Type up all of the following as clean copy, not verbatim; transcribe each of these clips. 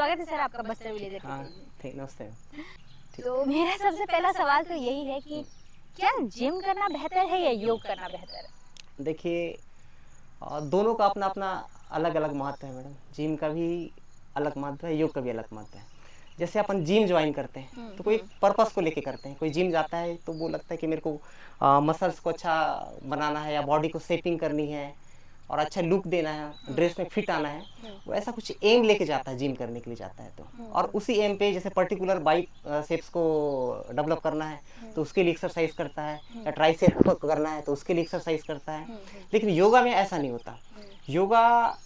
स्वागत है सर आपका बस्तर विलेज हाँ, में। नमस्ते। तो मेरा सबसे पहला सवाल तो यही है कि क्या जिम करना बेहतर है या योग करना बेहतर है? देखिए, दोनों का अपना-अपना अलग-अलग महत्व है मैडम। जिम का भी अलग महत्व है, योग का भी अलग महत्व है। जैसे अपन जिम जॉइन करते हैं, तो कोई एक पर्पस को लेके करते हैं। कोई जिम जाता है तो वो लगता है कि मेरे को मसल्स को अच्छा बनाना है या बॉडी को शेपिंग करनी है और अच्छा लुक देना है, ड्रेस में फिट आना है। वो ऐसा कुछ एम लेके जाता है, जिम करने के लिए जाता है तो। और उसी एम पे जैसे पर्टिकुलर बाइक शेप्स को डेवलप करना है, तो उसके लिए एक्सरसाइज करता है, या ट्राइसेप को करना है तो उसके लिए एक्सरसाइज करता है। लेकिन योगा में ऐसा नहीं होता। योगा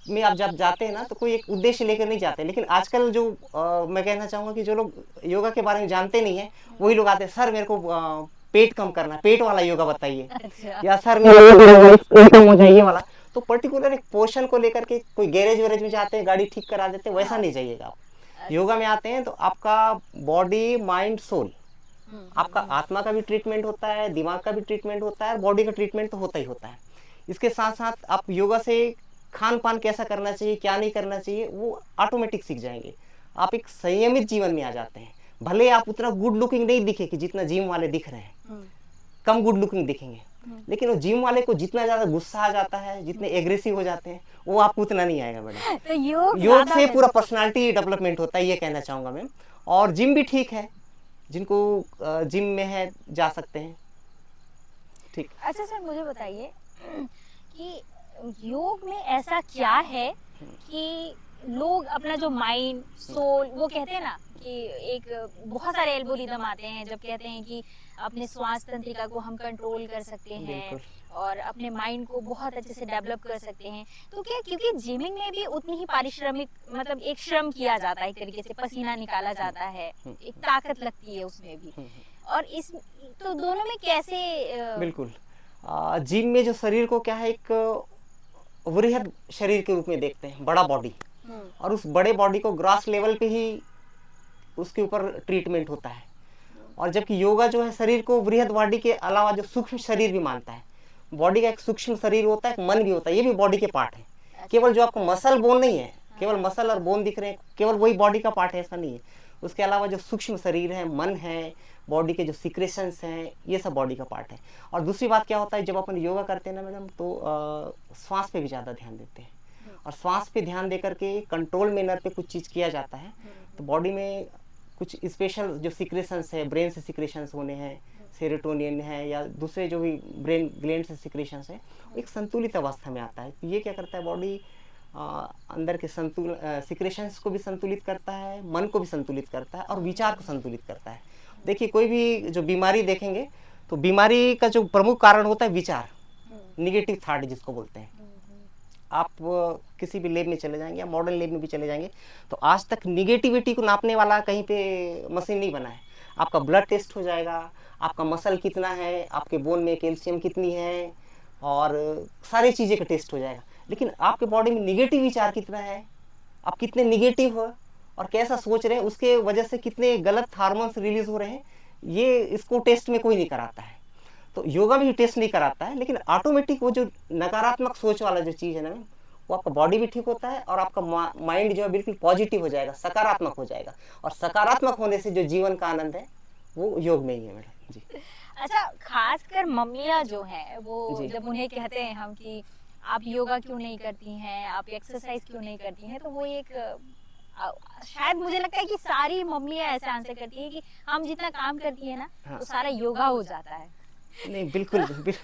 में आप जब जाते हैं ना तो कोई एक उद्देश्य लेकर नहीं जाते, लेकिन आजकल जो मैं कहना चाहूँगा कि जो लोग योगा के बारे में जानते नहीं है, वही लोग आते हैं, सर मेरे को पेट कम करना है, पेट वाला योगा बताइए, अच्छा। या सर मेरा पेट कम हो जाए ये वाला। तो पर्टिकुलर एक पोर्शन को लेकर के कोई गैरेज वैरेज में जाते हैं, गाड़ी ठीक करा देते हैं, वैसा नहीं जाइएगा आप। योगा में आते हैं तो आपका बॉडी माइंड सोल, आपका आत्मा का भी ट्रीटमेंट होता है, दिमाग का भी ट्रीटमेंट होता है, बॉडी का ट्रीटमेंट तो होता ही होता है। इसके साथ साथ आप योगा से खान पान कैसा करना चाहिए, क्या नहीं करना चाहिए, वो ऑटोमेटिक सीख जाएंगे। आप एक संयमित जीवन में आ जाते हैं। भले आप उतना गुड लुकिंग नहीं दिखे कि जितना जिम वाले दिख रहे हैं, कम गुड लुकिंग दिखेंगे, लेकिन वो जिम वाले को जितना ज्यादा गुस्सा आ जाता है, जितने एग्रेसिव हो जाते हैं, वो आपको उतना नहीं आएगा मैडम। तो योग योग से पूरा पर्सनालिटी डेवलपमेंट होता है, ये कहना चाहूंगा मैम। और जिम भी ठीक है, जिनको जिम में है जा सकते हैं। ठीक। अच्छा सर मुझे बताइए कि योग में ऐसा क्या है कि लोग अपना जो माइंड सोल वो कहते हैं ना कि एक बहुत सारे एल्गोरिदम आते हैं जब कहते हैं कि अपने श्वास तंत्रिका को हम कंट्रोल कर सकते हैं और अपने माइंड को बहुत अच्छे से डेवलप कर सकते हैं। तो क्या क्योंकि जिमिंग में भी उतनी ही पारिश्रमिक मतलब एक श्रम किया जाता है, एक तरीके से पसीना निकाला जाता है, एक ताकत लगती है उसमें भी, और इस तो दोनों में कैसे बिल्कुल। जिम में जो शरीर को क्या है, एक वृहद शरीर के रूप में देखते हैं, बड़ा बॉडी, और उस बड़े बॉडी को ग्रास लेवल पे ही उसके ऊपर ट्रीटमेंट होता है। और जबकि योगा जो है शरीर को वृहद बॉडी के अलावा जो सूक्ष्म शरीर भी मानता है। बॉडी का एक सूक्ष्म शरीर होता है, एक मन भी होता है, ये भी बॉडी के पार्ट है। केवल जो आपको मसल बोन नहीं है, केवल मसल और बोन दिख रहे हैं, केवल वही बॉडी का पार्ट है, ऐसा नहीं है। उसके अलावा जो सूक्ष्म शरीर है, मन है, बॉडी के जो सिक्रेशंस हैं, ये सब बॉडी का पार्ट है। और दूसरी बात क्या होता है, जब अपन योगा करते हैं ना मैडम, तो श्वास पे भी ज़्यादा ध्यान देते हैं। और श्वास पे ध्यान दे करके कंट्रोल मैनर पे कुछ चीज़ किया जाता है, तो बॉडी में कुछ स्पेशल जो सिक्रेशंस है, ब्रेन से सिक्रेशंस होने हैं, सेरोटोनिन है या दूसरे जो भी ब्रेन ग्लैंड से सिक्रेशंस है, एक संतुलित अवस्था में आता है। तो ये क्या करता है, बॉडी अंदर के सिक्रेशंस को भी संतुलित करता है, मन को भी संतुलित करता है और विचार को संतुलित करता है। देखिए, कोई भी जो बीमारी देखेंगे तो बीमारी का जो प्रमुख कारण होता है विचार, निगेटिव थॉट जिसको बोलते हैं। आप किसी भी लैब में चले जाएंगे या मॉडर्न लैब में भी चले जाएंगे, तो आज तक निगेटिविटी को नापने वाला कहीं पे मशीन नहीं बना है। आपका ब्लड टेस्ट हो जाएगा, आपका मसल कितना है, आपके बोन में कैल्शियम कितनी है, और सारी चीज़ें का टेस्ट हो जाएगा। लेकिन आपके बॉडी में निगेटिव विचार कितना है, आप कितने निगेटिव हो और कैसा सोच रहे हैं, उसके वजह से कितने गलत हार्मोन्स रिलीज हो रहे हैं, ये इसको टेस्ट में कोई नहीं कराता है। तो योगा भी टेस्ट नहीं कराता है, लेकिन ऑटोमेटिक वो जो नकारात्मक सोच वाला जो चीज़ है ना, वो आपका बॉडी भी ठीक होता है और आपका माइंड जो है बिल्कुल पॉजिटिव हो जाएगा, सकारात्मक हो जाएगा। और सकारात्मक होने से जो जीवन का आनंद है वो योग में ही है मैडम जी। अच्छा, खासकर मम्मियाँ जो हैं वो जब उन्हें कहते हैं हम कि आप योगा क्यों नहीं करती हैं, आप एक्सरसाइज क्यों नहीं करती हैं, तो वो एक शायद मुझे लगता है कि सारी मम्मियाँ ऐसे आंसर करती हैं कि हम जितना काम करती है ना, तो सारा योगा हो जाता है। नहीं, बिल्कुल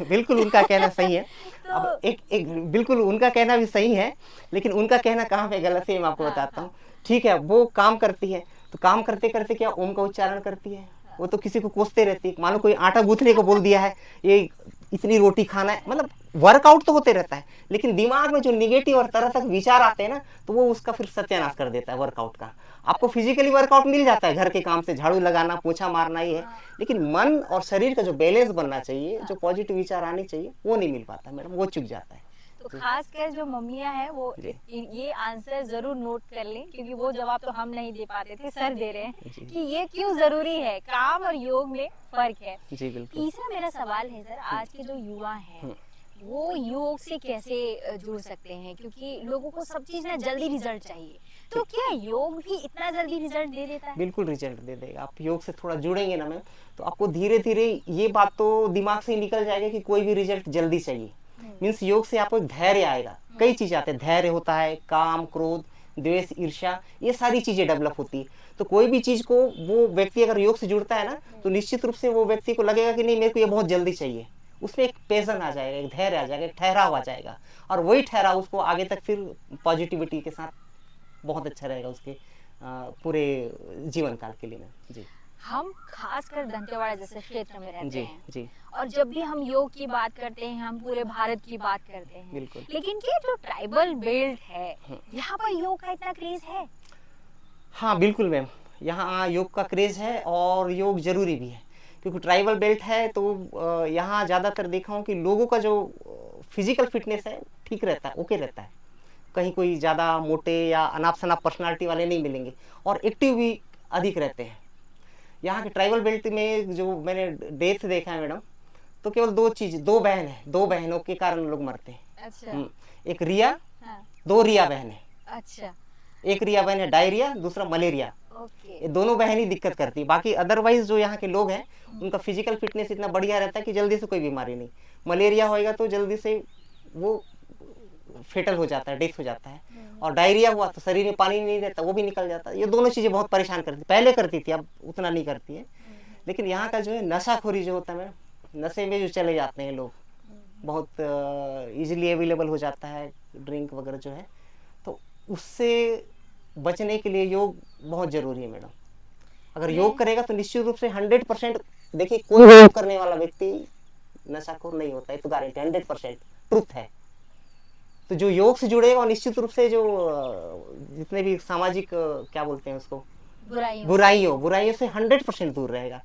बिल्कुल उनका कहना सही है। तो अब एक बिल्कुल उनका कहना भी सही है, लेकिन उनका कहना कहाँ पे गलत है मैं आपको बताता हूँ। ठीक है, वो काम करती है तो काम करते करते क्या ओम का उच्चारण करती है, वो तो किसी को कोसते रहती है। मानो कोई आटा गूंथने को बोल दिया है, ये इतनी रोटी खाना है, मतलब वर्कआउट तो होते रहता है, लेकिन दिमाग में जो निगेटिव और तरह तक विचार आते हैं ना, तो वो उसका फिर सत्यानाश कर देता है वर्कआउट का। आपको फिजिकली वर्कआउट मिल जाता है, घर के काम से झाड़ू लगाना, पोछा मारना ही है, लेकिन मन और शरीर का जो बैलेंस बनना चाहिए, जो पॉजिटिव विचार आने चाहिए, वो नहीं मिल पाता मैडम, वो चुक जाता है। तो खासकर जो मम्मियां हैं वो ये आंसर जरूर नोट कर लें, क्योंकि वो जवाब तो हम नहीं दे पाते थे, सर दे रहे हैं कि ये क्यों जरूरी है, काम और योग में फर्क है। जी बिल्कुल। तीसरा मेरा सवाल है सर, आज के जो युवा हैं वो योग से कैसे जुड़ सकते हैं, क्योंकि लोगों को सब चीज ना जल्दी रिजल्ट चाहिए। तो क्या योग भी इतना जल्दी रिजल्ट दे देता है? बिल्कुल रिजल्ट दे देगा। आप योग से थोड़ा जुड़ेंगे ना मैम, तो आपको धीरे धीरे ये बात तो दिमाग से ही निकल जाएगा कि कोई भी रिजल्ट जल्दी चाहिए। मीन्स योग से आपको धैर्य आएगा, कई चीजें आते हैं, धैर्य होता है, काम, क्रोध, द्वेष, ईर्ष्या, ये सारी चीजें डेवलप होती है। तो कोई भी चीज को वो व्यक्ति अगर योग से जुड़ता है ना, तो निश्चित रूप से वो व्यक्ति को लगेगा कि नहीं, मेरे को ये बहुत जल्दी चाहिए। उसमें एक पेशन आ जाएगा, एक धैर्य आ जाएगा, एक ठहराव आ जाएगा, और वही ठहराव उसको आगे तक फिर पॉजिटिविटी के साथ बहुत अच्छा रहेगा उसके पूरे जीवन काल के लिए ना। जी हम खासकर दंतेवाड़ा जैसे क्षेत्र में रहते जी हैं, जी और जब भी हम योग की बात करते हैं हम पूरे भारत की बात करते हैं, बिल्कुल। लेकिन ये जो ट्राइबल बेल्ट है, यहाँ पर योग का इतना क्रेज है? हाँ बिल्कुल मैम, यहाँ योग का क्रेज है और योग जरूरी भी है, क्योंकि ट्राइबल बेल्ट है तो यहाँ ज़्यादातर देखा हूँ कि लोगों का जो फिजिकल फिटनेस है ठीक रहता है, ओके रहता है। कहीं कोई ज़्यादा मोटे या अनाप शनाप पर्सनालिटी वाले नहीं मिलेंगे, और एक्टिव भी अधिक रहते हैं। यहाँ के ट्राइबल बेल्ट में जो मैंने डेथ देखा है मैडम, तो केवल दो बहन है, दो बहनों के कारण लोग मरते हैं। अच्छा। एक रिया, हाँ। दो रिया बहन है। अच्छा। एक रिया बहन है डायरिया, दूसरा मलेरिया। ओके। ये दोनों बहन ही दिक्कत करती है, बाकी अदरवाइज जो यहाँ के लोग हैं उनका फिजिकल फिटनेस इतना बढ़िया रहता है कि जल्दी से कोई बीमारी नहीं। मलेरिया होएगा तो जल्दी से वो फेटल हो जाता है, डेथ हो जाता है, और डायरिया हुआ तो शरीर में पानी नहीं रहता, वो भी निकल जाता है। ये दोनों चीज़ें बहुत परेशान करती, पहले करती थी, अब उतना नहीं करती है। लेकिन यहाँ का जो है नशाखोरी जो होता है मैडम, नशे में जो चले जाते हैं लोग, बहुत इजीली अवेलेबल हो जाता है ड्रिंक वगैरह जो है, तो उससे बचने के लिए योग बहुत ज़रूरी है मैडम। अगर योग करेगा तो निश्चित रूप से 100%, देखिए कोई योग करने वाला व्यक्ति नशाखोर नहीं होता है, तो गारंटी 100% ट्रुथ है। तो जो योग से जुड़ेगा और निश्चित रूप से जो जितने भी सामाजिक क्या बोलते हैं उसको, बुराइयों से 100% दूर रहेगा।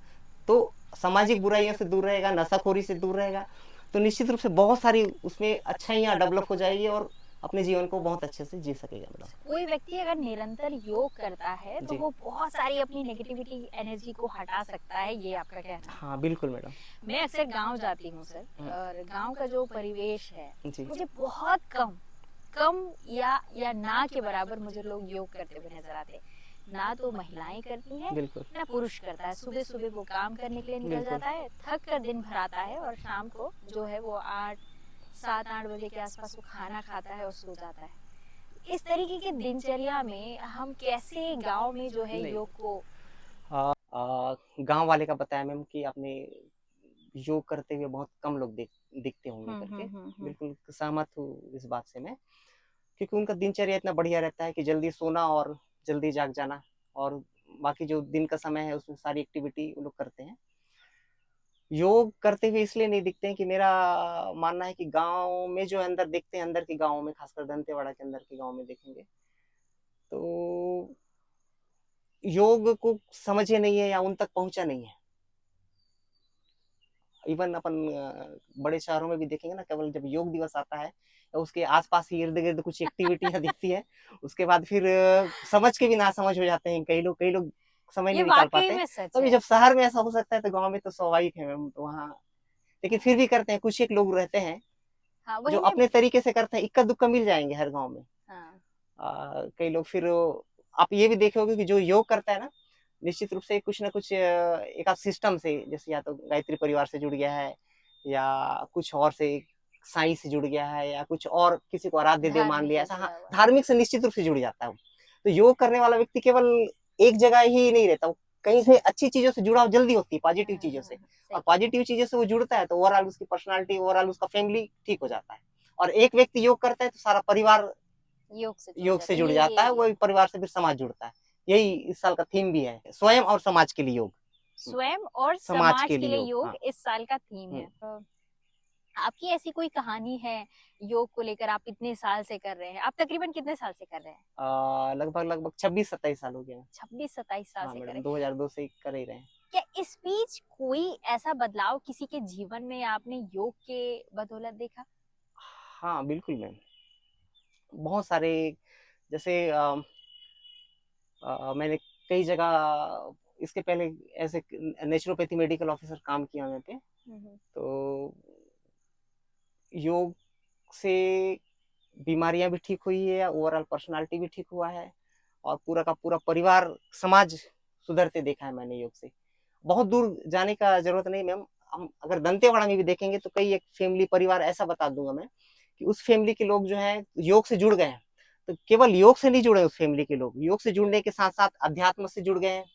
तो सामाजिक बुराइयों से दूर रहेगा, नशाखोरी से दूर रहेगा, तो निश्चित रूप से बहुत सारी उसमें अच्छाइयाँ डेवलप हो जाएगी और अपने जीवन को बहुत अच्छे से जी सकेगा मैडम। कोई व्यक्ति अगर निरंतर योग करता है तो वो बहुत सारी अपनी नेगेटिविटी एनर्जी को हटा सकता है, ये आपका कहना है? हाँ बिल्कुल मैडम। मैं अक्सर गांव जाती हूँ सर, और गांव का जो परिवेश है जी। मुझे बहुत कम या ना के बराबर मुझे लोग योग करते हुए नजर आते हैं। ना तो महिलाएं करती हैं, ना पुरुष करता है। सुबह सुबह वो काम करने के लिए निकल जाता है, थक कर दिन भर आता है, और शाम को जो है वो 7-8 बजे के आसपास वो खाना खाता है और सो जाता है। इस तरीके की दिनचर्या में हम कैसे गांव में जो है योग को गांव वाले का बताया मैम कि आपने योग करते हुए बहुत कम लोग दिखते होंगे करके। बिल्कुल सहमत हूँ इस बात से मैं, क्योंकि उनका दिनचर्या इतना बढ़िया रहता है कि जल्दी सोना और जल्दी जाग जाना, और बाकी जो दिन का समय है उसमें सारी एक्टिविटी वो लोग करते हैं। योग करते हुए इसलिए नहीं दिखते हैं कि मेरा मानना है कि गांव में जो अंदर देखते हैं, अंदर के गांव में, खासकर दंतेवाड़ा के अंदर के गांव में देखेंगे तो योग को समझे नहीं है या उन तक पहुंचा नहीं है। इवन अपन बड़े शहरों में भी देखेंगे ना, केवल जब योग दिवस आता है तो उसके आसपास ही इर्द गिर्द कुछ एक्टिविटियां दिखती है, उसके बाद फिर समझ के भी ना समझ हो जाते हैं कई लोग समय नहीं निकाल पाते हैं। तो जब शहर में ऐसा हो सकता है तो गांव में तो स्वाभाविक है मैम, तो वहाँ लेकिन फिर भी करते हैं, कुछ एक लोग रहते हैं जो अपने तरीके से करते हैं, इक्का दुक्का मिल जाएंगे हर गाँव में। कई लोग फिर आप ये भी देखे होगे कि जो योग करता है ना, निश्चित रूप से कुछ ना कुछ एक आध सिस्टम से, जैसे या तो गायत्री परिवार से जुड़ गया है, या कुछ और से साई से जुड़ गया है, या कुछ और किसी को आराध्य देव मान लिया, ऐसा हाँ धार्मिक से निश्चित रूप से जुड़ जाता है। तो योग करने वाला व्यक्ति केवल एक जगह ही नहीं रहता, कहीं से अच्छी चीजों से जुड़ाव जल्दी होती है, पॉजिटिव चीजों से, और पॉजिटिव चीजों से वो जुड़ता है तो ओवरऑल उसकी पर्सनालिटी, ओवरऑल उसका फैमिली ठीक हो जाता है। और एक व्यक्ति योग करता है तो सारा परिवार योग से जुड़ जाता है, वही परिवार से फिर समाज जुड़ता है। यही इस साल का थीम भी है, स्वयं और समाज के लिए योग। स्वयं और समाज के लिए योग हाँ। इस साल का थीम है। आपकी ऐसी कोई कहानी है योग को लेकर? आप इतने साल से कर रहे हैं, आप तकरीबन कितने साल से कर रहे हैं? लगभग 26-27 साल हो गया। 26-27 साल से कर रहे हैं। 2002 से कर ही रहे हैं। क्या इस बीच कोई ऐसा बदलाव किसी के जीवन में आपने योग के बदौलत देखा? हाँ बिल्कुल मैम, बहुत सारे, जैसे मैंने कई जगह इसके पहले ऐसे नेचुरोपैथी मेडिकल ऑफिसर काम किया मैं पे, तो योग से बीमारियां भी ठीक हुई है, ओवरऑल पर्सनालिटी भी ठीक हुआ है, और पूरा का पूरा परिवार समाज सुधरते देखा है मैंने योग से। बहुत दूर जाने का जरूरत नहीं मैम, हम अगर दंतेवाड़ा में भी देखेंगे तो कई एक फैमिली परिवार ऐसा बता दूंगा मैं कि उस फैमिली के लोग जो हैं योग से जुड़ गए हैं। तो केवल योग से नहीं जुड़े उस फैमिली के लोग, योग से जुड़ने के साथ साथ अध्यात्म से जुड़ गए हैं,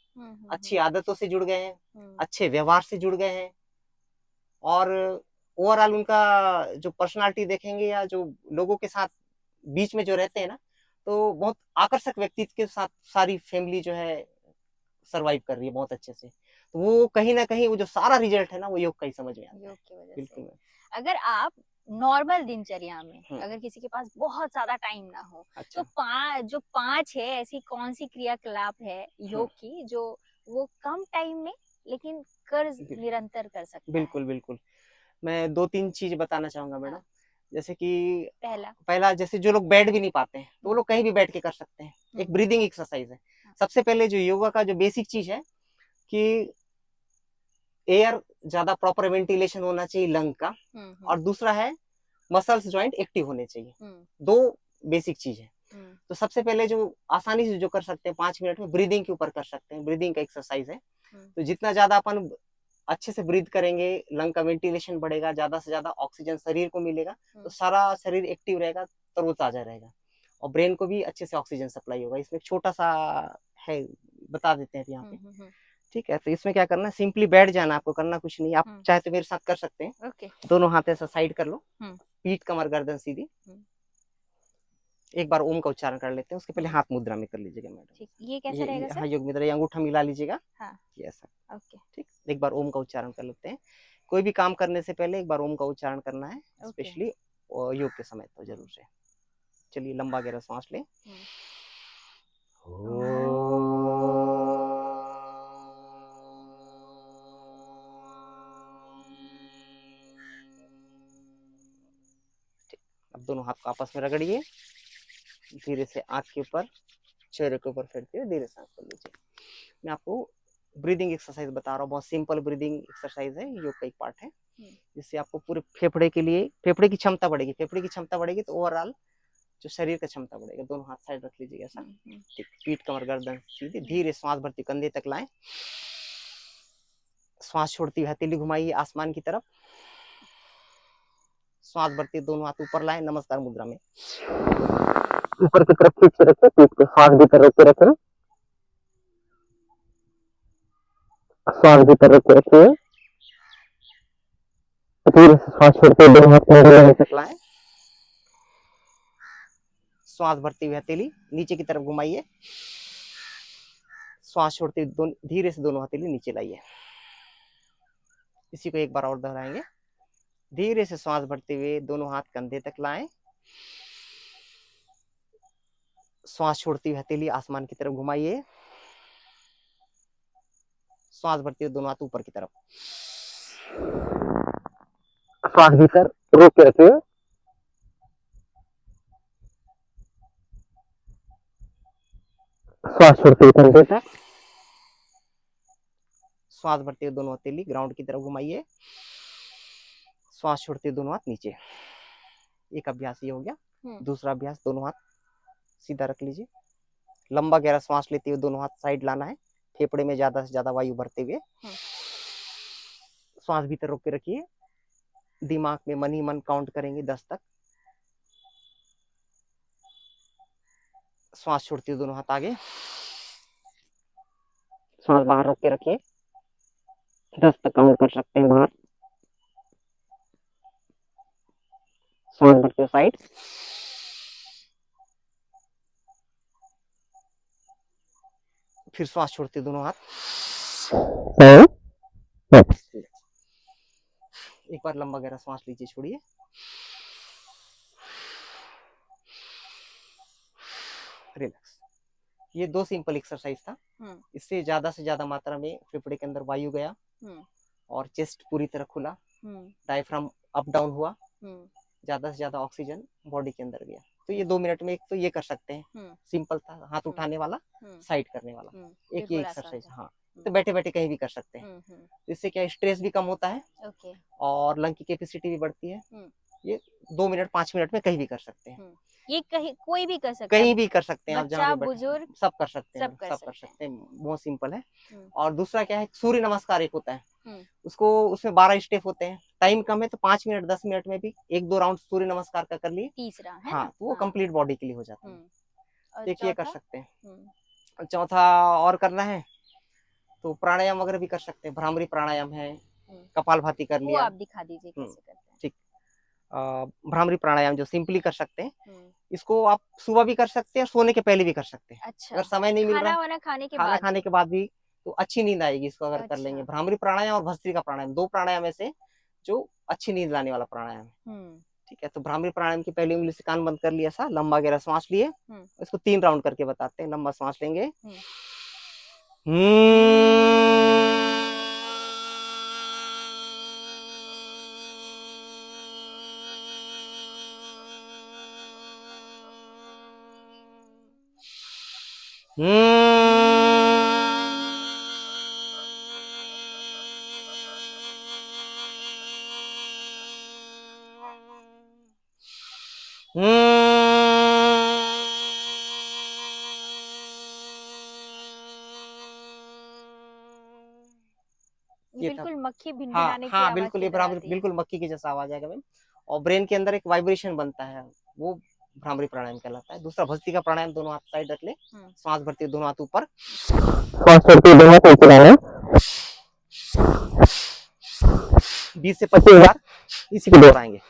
अच्छी आदतों से जुड़ गए हैं, अच्छे व्यवहार से जुड़ गए हैं, और ओवरऑल उनका जो पर्सनालिटी देखेंगे या जो लोगों के साथ बीच में जो रहते हैं ना, तो बहुत आकर्षक व्यक्तित्व के साथ सारी फैमिली जो है सरवाइव कर रही है बहुत अच्छे से। तो वो कहीं ना कहीं वो जो सारा रिजल्ट है ना वो योग का ही समझ में आता है। योग की वजह बिल्कुल से। अगर आप नॉर्मल दिनचर्या में अगर किसी के पास बहुत ज्यादा टाइम ना हो, अच्छा। तो जो 5 है ऐसी कौन सी क्रियाकलाप है योग की जो वो कम टाइम में लेकिन कर निरंतर कर सकता है? बिल्कुल बिल्कुल, मैं 2-3 चीज बताना चाहूंगा मैडम। हाँ। जैसे कि पहला जैसे जो लोग बैठ भी नहीं पाते हैं तो वो लोग कहीं भी बैठ के कर सकते हैं, एक ब्रीदिंग एक्सरसाइज है। सबसे पहले जो योगा का जो बेसिक चीज है कि एयर ज्यादा प्रॉपर वेंटिलेशन होना चाहिए लंग का, और दूसरा है मसल्स जॉइंट एक्टिव होने चाहिए। दो बेसिक चीज है। तो सबसे पहले जो आसानी से जो कर सकते हैं 5 मिनट में ब्रीदिंग के ऊपर कर सकते हैं, ब्रीदिंग का एक्सरसाइज है। तो जितना ज्यादा अपन अच्छे से ब्रीथ करेंगे लंग का वेंटिलेशन बढ़ेगा, ज्यादा से ज्यादा ऑक्सीजन शरीर को मिलेगा, तो सारा शरीर एक्टिव रहेगा, तरोताजा रहेगा, और ब्रेन को भी अच्छे से ऑक्सीजन सप्लाई होगा। इसमें छोटा सा है, बता देते हैं यहाँ पे। ठीक है, तो इसमें क्या करना है, सिंपली बैठ जाना, आपको करना कुछ नहीं, आप चाहे तो मेरे साथ कर सकते हैं। दोनों हाथ ऐसा साइड कर लो, पीठ कमर गर्दन सीधी। एक बार ओम का उच्चारण कर लेते हैं, उसके पहले हाथ मुद्रा में कर लीजिएगा मैडम। ये कैसे रहेगा सर? हाँ, योग मुद्रा, ये अंगूठा मिला लीजिएगा। हाँ। ऐसा। ठीक, एक बार ओम का उच्चारण कर लेते हैं। कोई भी काम करने से पहले एक बार ओम का उच्चारण करना है, स्पेशली योग के समय तो जरूर से। चलिए लंबा गहरा सांस ले। अब दोनों हाथ को आपस में रगड़िए, धीरे से आंख के ऊपर चेहरे के ऊपर फेरते हुए धीरे सांस कर लीजिए। मैं आपको ब्रीदिंग एक्सरसाइज बता रहा हूँ, बहुत सिंपल ब्रीदिंग एक्सरसाइज है, योग का एक पार्ट है, जिससे आपको पूरे फेफड़े के लिए, फेफड़े की क्षमता बढ़ेगी, फेफड़े की क्षमता बढ़ेगी तो ओवरऑल जो शरीर का क्षमता बढ़ेगा। दोनों हाथ साइड रख लीजिएगा ऐसा। ठीक, पीठ कमर गर्दन सीधे, धीरे श्वास भरती कंधे तक लाएं, श्वास छोड़ती हुई हथेली घुमाइए आसमान की तरफ, श्वास भरती दोनों हाथ ऊपर लाएं नमस्कार मुद्रा में, ऊपर की तरफ खींच के रखें, पीठ को श्वास भीतर रोक के रखें, श्वास भीतर रोक के रखिए, धीरे से श्वास छोड़ते हुए दोनों हाथ कंधे तक लाएं, श्वास भरती हुई हथेली नीचे की तरफ घुमाइए, श्वास छोड़ते हुए धीरे से दोनों हथेली नीचे लाइए। इसी को एक बार और दोहराएंगे। धीरे से श्वास भरते हुए दोनों हाथ कंधे तक लाएं, श्वास छोड़ती हुई हथेली आसमान की तरफ घुमाइए, श्वास भरते हुए दोनों हाथ ऊपर की तरफ, श्वास भीतर रोक के रखिए, श्वास छोड़ते हुए कंधे तक, श्वास भरते हुए दोनों हथेली ग्राउंड की तरफ घुमाइए, श्वास छोड़ते हुए दोनों हाथ नीचे। एक अभ्यास ये हो गया। दूसरा अभ्यास, दोनों हाथ सीधा रख लीजिए, लंबा गहरा श्वास लेते हुए दोनों हाथ साइड लाना है, फेफड़े में ज्यादा से ज्यादा वायु भरते हुए, श्वास भीतर रोक के रखिए, दिमाग में मन ही मन काउंट करेंगे 10 तक, श्वास छोड़ते हुए दोनों हाथ आगे, श्वास बाहर रोक के रखिए, 10 तक काउंट कर सकते हैं बाहर, श्वास भरते हुए साइड, फिर श्वास छोड़ते दोनों हाथ, एक बार लंबा गहरा श्वास लीजिए, छोड़िए, रिलैक्स। ये 2 सिंपल एक्सरसाइज था। इससे ज्यादा से ज्यादा मात्रा में फेफड़े के अंदर वायु गया और चेस्ट पूरी तरह खुला, डायफ्राम अप डाउन हुआ, ज्यादा से ज्यादा ऑक्सीजन बॉडी के अंदर गया। तो ये 2 मिनट में एक तो ये कर सकते हैं, सिंपल था, हाथ उठाने वाला, साइड करने वाला, एक ये एक्सरसाइज। हाँ, तो बैठे बैठे कहीं भी कर सकते हैं। इससे क्या स्ट्रेस भी कम होता है और लंग की कैपेसिटी भी बढ़ती है। ये 2 मिनट 5 मिनट में कहीं भी कर सकते हैं। ये कहीं कोई भी कर सकता कहीं है, भी कर सकते हैं आप, जहाँ बच्चा भी बैठे बुजुर्ग सब कर सकते हैं, सब कर सब कर सकते हैं। सकते हैं, बहुत सिंपल है। हम्म, और दूसरा क्या है, सूर्य नमस्कार एक होता है, हम्म, उसको उसमें 12 स्टेप होते हैं, टाइम कम है तो 5 मिनट 10 मिनट में भी 1-2 राउंड सूर्य नमस्कार का कर लिए, तीसरा है हाँ ना? तो वो हाँ। कंप्लीट बॉडी के लिए हो जाता है। और देखिए ये कर चौथा? सकते हैं। हम्म, और चौथा और करना है तो प्राणायाम वगैरह भी कर सकते हैं, भ्रामरी प्राणायाम है, कपालभाति कर वो लिया। आप दिखा दीजिए कैसे करते हैं। ठीक। भ्रामरी प्राणायाम जो सिंपली कर सकते हैं, हम्म, इसको आप सुबह भी कर सकते हैं और सोने के पहले भी कर सकते हैं। अच्छा, अगर समय नहीं मिल रहा, खाना वाना खाने के खाना बाद? खाने के बाद भी तो अच्छी नींद आएगी इसको अगर कर लेंगे। अच्छा। भ्रामरी प्राणायाम और भस्त्रिका प्राणायाम, 2 प्राणायाम ऐसे जो अच्छी नींद लाने वाला प्राणायाम है। हम्म, ठीक है, तो भ्रामरी प्राणायाम की पहली उंगली से कान बंद कर लिया, सा लंबा गहरा सांस लिए, हम्म, इसको 3 राउंड करके बताते हैं। लंबा सांस लेंगे, ये था। बिल्कुल मक्खी हाँ भिनभिनाने की हाँ, आवाज बिल्कुल की ये तरह बराबर आती है। बिल्कुल मक्खी की जैसा आवाज आएगा मैम। और ब्रेन के अंदर एक वाइब्रेशन बनता है, वो भ्रामरी प्राणायाम कहलाता है। दूसरा भस्त्रिका प्राणायाम, दोनों हाथ साइड रख ले, सांस भरती है दोनों हाथ ऊपर, सांस छोड़ती है दोनों हाथ ऊपर आना, 20 से 25 बार इसी को दोहराएंगे।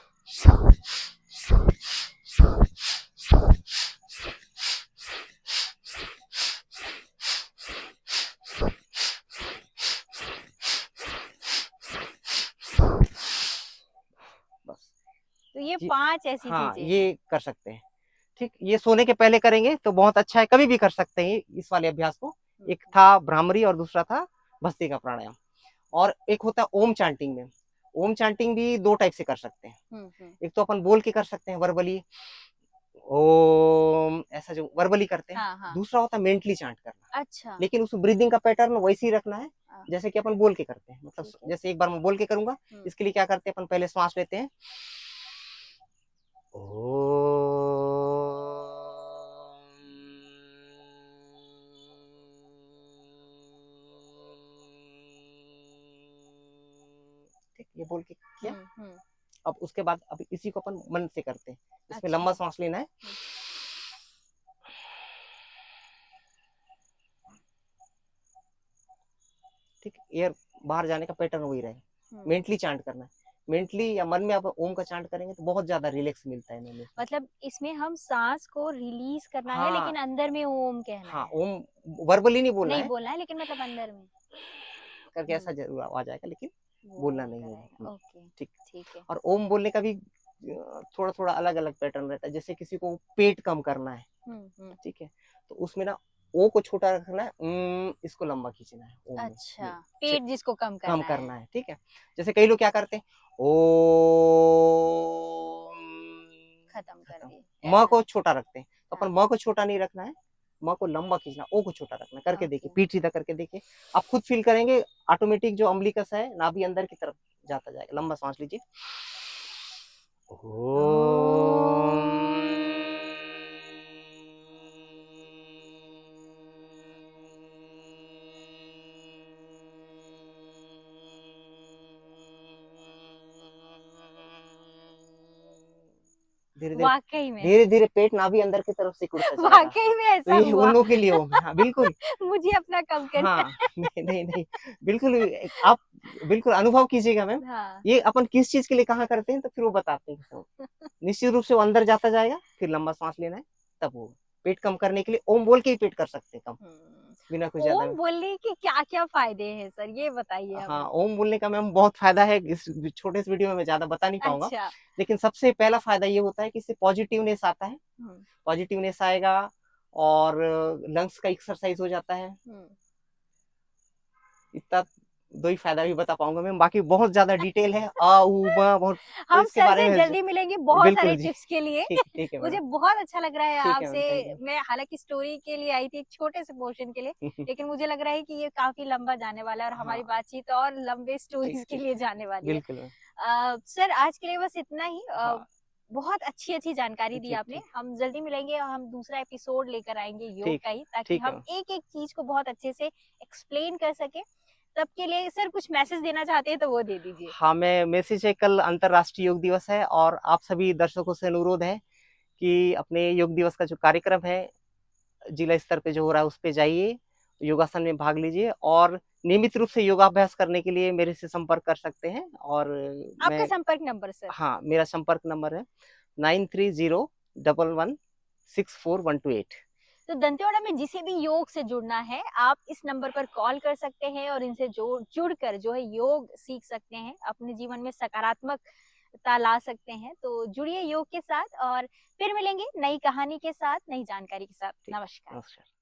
बस तो ये ये 5 ऐसी हाँ चीजें हैं। ये कर सकते हैं। ठीक, ये सोने के पहले करेंगे तो बहुत अच्छा है, कभी भी कर सकते हैं इस वाले अभ्यास को। एक था भ्रामरी और दूसरा था भस्त्रिका प्राणायाम। और एक होता है ओम चांटिंग में। ओम चांटिंग भी 2 टाइप से कर सकते हैं। एक तो अपन बोल के कर सकते हैं वर्बली, ओम ऐसा जो वर्बली करते हैं। हाँ, हाँ। दूसरा होता है मेंटली चांट करना, अच्छा। लेकिन उस ब्रीदिंग का पैटर्न वैसे ही रखना है हाँ। जैसे कि अपन बोल के करते हैं। मतलब ठीक है। जैसे एक बार मैं बोल के करूंगा, इसके लिए क्या करते हैं, अपन पहले सांस लेते हैं, ठीक, ये बोल के किया। अब उसके बाद अब इसी को अपन मन से करते हैं। इसमें अच्छा। लंबा सांस लेना है, ठीक, एयर बाहर जाने का पैटर्न वही रहे। मेंटली चांट करना है, मेंटली या मन में आप ओम का चांट करेंगे तो बहुत ज्यादा रिलैक्स मिलता है। मतलब इसमें हम सांस को रिलीज करना है, हाँ लेकिन अंदर में ओम कहना हाँ, है। ओम वर्बली नहीं बोलना नहीं है, बोलना है, लेकिन मतलब अंदर में करके ऐसा जरूर आ जाएगा, लेकिन बोलना नहीं है। ओके, ठीक। ठीक है। और ओम बोलने का भी थोड़ा थोड़ा अलग अलग पैटर्न रहता है। जैसे किसी को पेट कम करना है, ठीक है, तो उसमें ना ओ को छोटा रखना है, इसको लंबा खींचना है ओम में। अच्छा, पेट जिसको कम कम करना करना है। है, ठीक है। जैसे कई लोग क्या करते हैं, ओ खत्म कर दिए म ऐसा। को छोटा रखते हैं, तो अपन हाँ। म को छोटा नहीं रखना है, म को लंबा खींचना, ओ को छोटा रखना। करके देखिए, ओके। पीठ सीधा करके देखिए, आप खुद फील करेंगे ऑटोमेटिक जो अम्बिलिकस है नाभि अंदर की तरफ जाता जाएगा। लंबा सांस लीजिए, धीरे धीरे वाकई में धीरे धीरे पेट नाभि अंदर की तरफ से उड़ता जाएगा। वाकई में तो ऐसा ये हुआ। उन लोगों के लिए ओम है, हाँ बिल्कुल। मुझे अपना कम करना हाँ नहीं नहीं नहीं, बिल्कुल आप बिल्कुल अनुभव कीजिएगा मैम। हाँ। ये अपन किस चीज के लिए कहाँ करते हैं तो फिर वो बताते हैं तो निश्चित रूप से वो अंदर जाता जाएगा। फिर लंबा सांस लेना है, तब वो पेट कम करने के लिए ओम बोल के ही पेट कर सकते हैं कम, बिना कुछ ज्यादा। ओम बोलने के क्या क्या फायदे हैं सर, ये बताइए हाँ, हमें। ओम बोलने का मैम बहुत फायदा है। इस छोटे से वीडियो में मैं ज्यादा बता नहीं पाऊंगा। अच्छा। लेकिन सबसे पहला फायदा ये होता है कि इससे पॉजिटिवनेस आता है, पॉजिटिवनेस आएगा और लंग्स का एक्सरसाइज हो जाता है। इतना 2 ही फायदा भी बता पाऊंगा मैम, बाकी बहुत ज्यादा डिटेल है बहुत, तो हम इसके सर बारे से में जल्दी मिलेंगे बहुत सारे बिल्कुल जी। टिप्स के लिए। ठीक है मुझे मैडम, बहुत अच्छा लग रहा है ठीक है आपसे। Ma'am, thank you. मैं हालांकि स्टोरी के लिए आई थी, एक छोटे से पोर्शन के लिए, लेकिन मुझे लग रहा है कि ये काफी लंबा जाने वाला है और हमारी हाँ बातचीत और लंबे स्टोरीज के लिए जाने वाली है। बिल्कुल मैम। सर आज के लिए बस इतना ही। हाँ बहुत अच्छी अच्छी जानकारी दी जी, आपने। जी। हम जल्दी मिलेंगे और हम दूसरा एपिसोड लेकर आएंगे योग ठीक का ही, ताकि ठीक है हम मैम। एक एक चीज को बहुत अच्छे से एक्सप्लेन कर सके। तब के लिए सर कुछ मैसेज देना चाहते हैं तो वो दे दीजिए। हाँ, मैं मैसेज है, कल अंतर्राष्ट्रीय योग दिवस है और आप सभी दर्शकों से अनुरोध है कि अपने योग दिवस का जो कार्यक्रम है जिला स्तर पे जो हो रहा है उस पे जाइए, योगासन में भाग लीजिए और नियमित रूप से योगाभ्यास करने के लिए मेरे से संपर्क कर सकते हैं। और आपका मैं, संपर्क नंबर सर? हाँ, मेरा संपर्क नंबर है 9301164128। तो दंतेवाड़ा में जिसे भी योग से जुड़ना है, आप इस नंबर पर कॉल कर सकते हैं और इनसे जुड़कर जो है योग सीख सकते हैं, अपने जीवन में सकारात्मकता ला सकते हैं। तो जुड़िए योग के साथ और फिर मिलेंगे नई कहानी के साथ, नई जानकारी के साथ। ठीक, नमस्कार। नमस्कार।